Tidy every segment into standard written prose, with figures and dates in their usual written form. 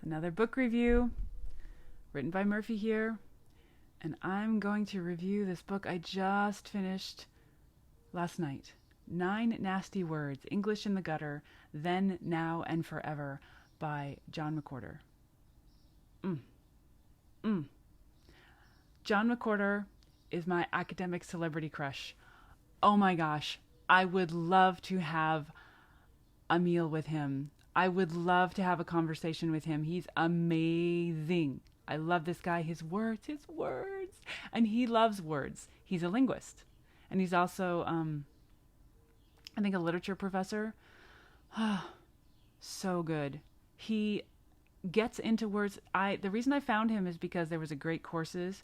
Another book review written by Murphy here, and I'm going to review this book I just finished last night. 9 Nasty Words, English in the Gutter, Then, Now, and Forever by John McWhorter. John McWhorter is my academic celebrity crush. Oh my gosh, I would love to have a meal with him. I would love to have a conversation with him. He's amazing. I love this guy, his words. And he loves words. He's a linguist. And he's also, I think, a literature professor. So good. He gets into words. The reason I found him is because there was a great courses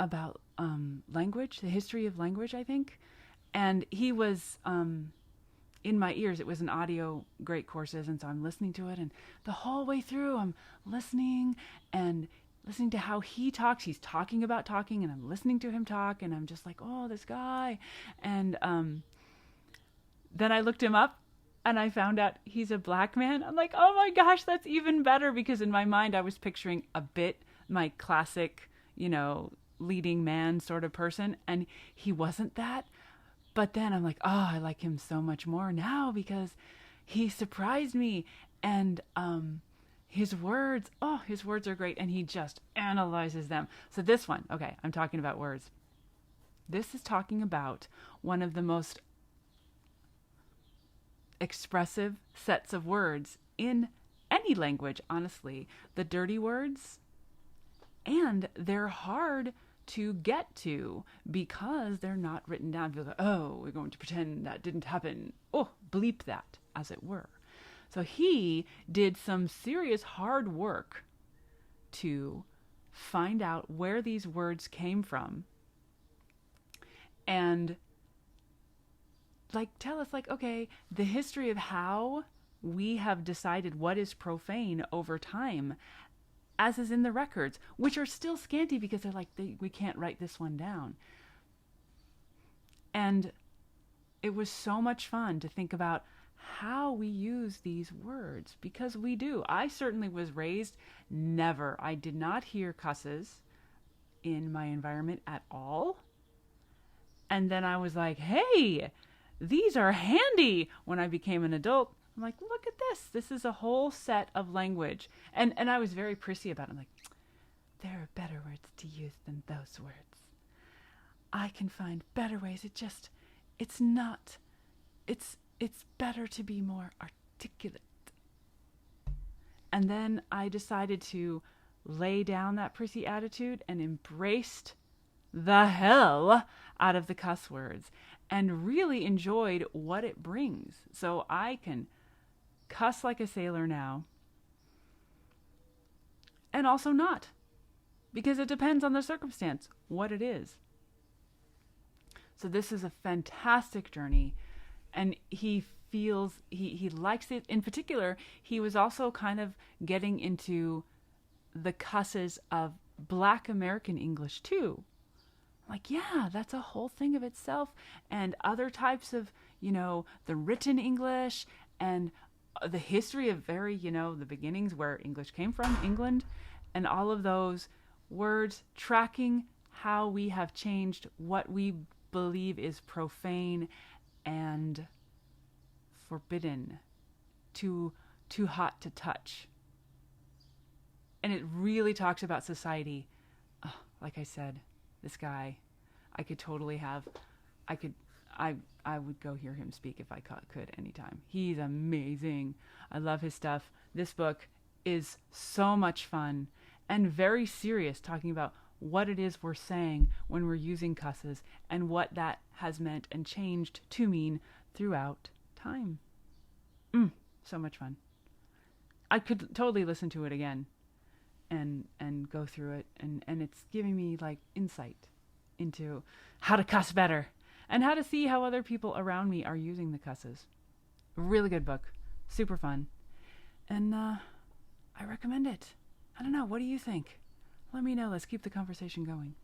about language, the history of language, I think. And he was in my ears. It was an audio great courses, and so I'm listening to it, and the whole way through I'm listening to how he talks. He's talking about talking, and I'm listening to him talk, and I'm just like, oh, this guy. And then I looked him up, and I found out he's a black man. I'm like, oh my gosh, that's even better, because in my mind I was picturing a bit my classic, leading man sort of person, and he wasn't that. But then I'm like, oh, I like him so much more now because he surprised me. And his words are great. And he just analyzes them. So this one, okay, I'm talking about words. This is talking about one of the most expressive sets of words in any language, honestly. The dirty words. And they're hard to get to because they're not written down. People go, oh, we're going to pretend that didn't happen. Oh, bleep that, as it were. So he did some serious hard work to find out where these words came from and tell us okay, the history of how we have decided what is profane over time, as is in the records, which are still scanty because they're we can't write this one down. And it was so much fun to think about how we use these words, because we do. I certainly was raised I did not hear cusses in my environment at all. And then I was like, hey, these are handy when I became an adult. I'm like, look at this. This is a whole set of language. And I was very prissy about it. I'm like, there are better words to use than those words. I can find better ways. It's better to be more articulate. And then I decided to lay down that prissy attitude and embraced the hell out of the cuss words and really enjoyed what it brings. So I can cuss like a sailor now, and also not, because it depends on the circumstance what it is. So this is a fantastic journey, and he likes it. In particular, he was also kind of getting into the cusses of Black American English too. Like, yeah, that's a whole thing of itself, and other types of, the written English and the history of the beginnings where English came from, England, and all of those words, tracking how we have changed what we believe is profane and forbidden, too hot to touch. And it really talks about society. Oh, like I said, this guy, I would go hear him speak if I could anytime. He's amazing. I love his stuff. This book is so much fun and very serious, talking about what it is we're saying when we're using cusses and what that has meant and changed to mean throughout time. So much fun. I could totally listen to it again and go through it, and it's giving me insight into how to cuss better and how to see how other people around me are using the cusses. Really good book. Super fun. And I recommend it. I don't know. What do you think? Let me know. Let's keep the conversation going.